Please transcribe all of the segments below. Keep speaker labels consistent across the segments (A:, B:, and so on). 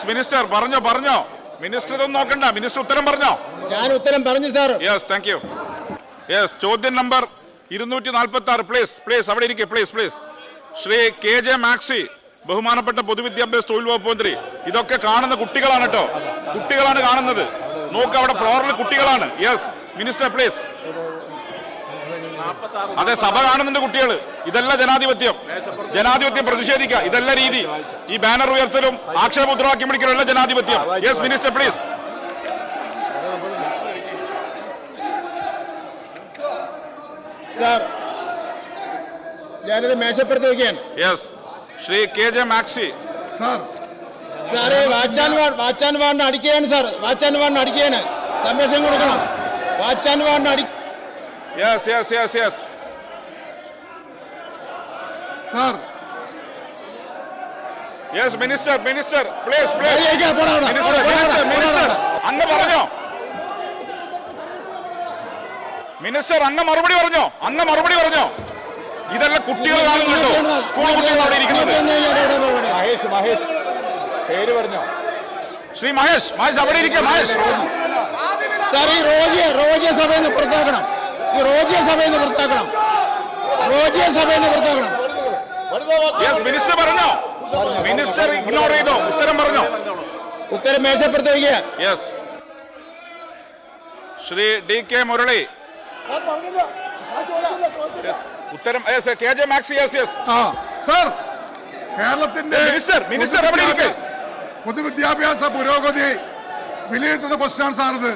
A: Minister പറഞ്ഞോ minister ഇതൊന്നും നോക്കണ്ട, മിനിസ്റ്റർ ഉത്തരം പറഞ്ഞോ?
B: ഞാൻ ഉത്തരം പറഞ്ഞു sir.
A: Yes, thank you. Yes, ചോദ്യം നമ്പർ 246. പ്ലീസ് അവിടെ ഇരിക്കെ. പ്ലീസ് ശ്രീ KJ മാക്സി, ബഹുമാനപ്പെട്ട പൊതുവിദ്യാഭ്യാസ തൊഴിൽ വകുപ്പ് മന്ത്രി. ഇതൊക്കെ കാണുന്ന കുട്ടികളാണ് കേട്ടോ, കുട്ടികളാണ് കാണുന്നത്. നോക്ക്, അവിടെ ഫ്ലോറിൽ കുട്ടികളാണ്. Yes minister please. അതെ, സഭ കാണുന്നുണ്ട് കുട്ടികൾ. ഇതല്ല ജനാധിപത്യം. ജനാധിപത്യം പ്രതിഷേധിക്കുക, ഇതല്ല രീതി. ഈ ബാനർ ഉയർത്തലും ആക്ഷേപമുദ്രാവാക്യം വിളിക്കലും അല്ല ജനാധിപത്യം. Yes minister please.
B: സാർ, ഞാനിത് മേശപ്പുറത്ത് വയ്ക്കുകയാണ്.
A: Yes, Shri KJ maxi.
B: സാറേ, വാച്ചാൻ വാർഡിന് അടിക്കുകയാണ് സാർ. വാച്ചാൻ വാർഡിന് അടിക്കുകയാണ്. സംരക്ഷണം കൊടുക്കണം. വാച്ചാൻ വാർഡിന് അടി.
A: Yes
B: sir.
A: Yes minister please. Minister അങ്ങ് പറഞ്ഞോ? മിനിസ്റ്റർ അങ്ങ് മറുപടി പറഞ്ഞോ? ഇതല്ല കുട്ടികൾ കാണുന്നുണ്ടോ? സ്കൂൾ കുട്ടികൾ അവിടെ ഇരിക്കുന്നത്. ശ്രീ മഹേഷ് അവിടെ ഇരിക്കുക. മഹേഷ്
B: സാർ, ഈ റോജിയ സഭയിൽ നിന്ന് പുറത്താക്കണം.
A: യെസ് മിനിസ്റ്റർ പറഞ്ഞോ? മിനിസ്റ്റർ ഇഗ്നോർ ചെയ്തോ? ഉത്തരം പറഞ്ഞോ?
B: ഉത്തരം മേശപ്പുറത്ത് വയ്ക്കുക.
A: Yes, Shri DK Murali. ഉത്തരം KJ മാക്സി. യെസ്
C: സർ, കേരളത്തിന്റെ
A: മിനിസ്റ്റർ അവിടെ ഇരിക്കുക.
C: പൊതുവിദ്യാഭ്യാസ പുരോഗതി വിലയിരുത്തുന്ന ക്വസ്റ്റ്യൻസ് ആണിത്.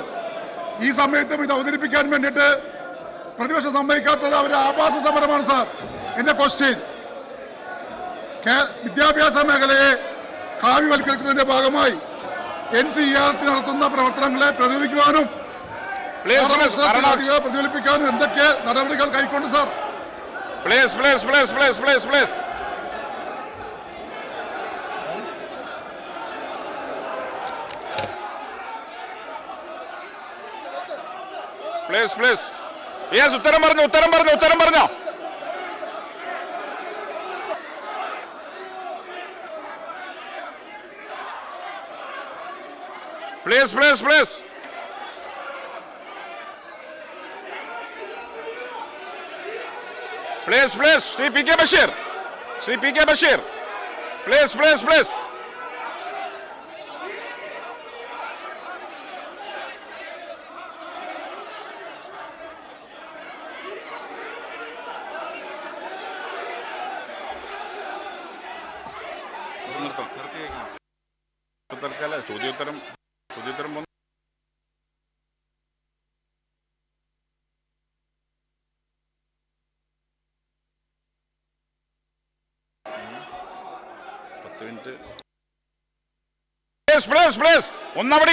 C: ഈ സമയത്തും ഇത് അവതരിപ്പിക്കാൻ വേണ്ടിയിട്ട് പ്രതിപക്ഷം സമ്മതിക്കാത്തത് അവരുടെ ആഭാസ സമരമാണ് സാർ. എന്റെ ക്വസ്റ്റ്യൻ, വിദ്യാഭ്യാസ മേഖലയെ കാവ്യവൽക്കരിക്കുന്നതിന്റെ ഭാഗമായി NCERT നടത്തുന്ന പ്രവർത്തനങ്ങളെ പ്രതിരോധിക്കുവാനും പ്രതിഫലിപ്പിക്കാനും എന്തൊക്കെ നടപടികൾ കൈക്കൊണ്ട് സാർ?
A: പ്ലീസ്. യെസ്, ഉത്തരം പറഞ്ഞോ? Please. Shri PK Basheer. Please. ചോദ്യോത്തരം പ്ലീസ്. ഒന്നവിടെ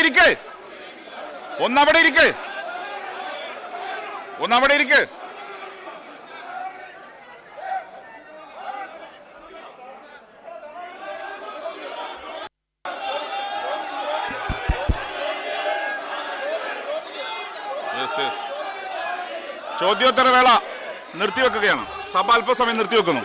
A: ഇരിക്കെ. ചോദ്യോത്തര വേള നിർത്തിവെക്കുകയാണ്. സഭ അല്പസമയം നിർത്തിവെക്കുന്നു.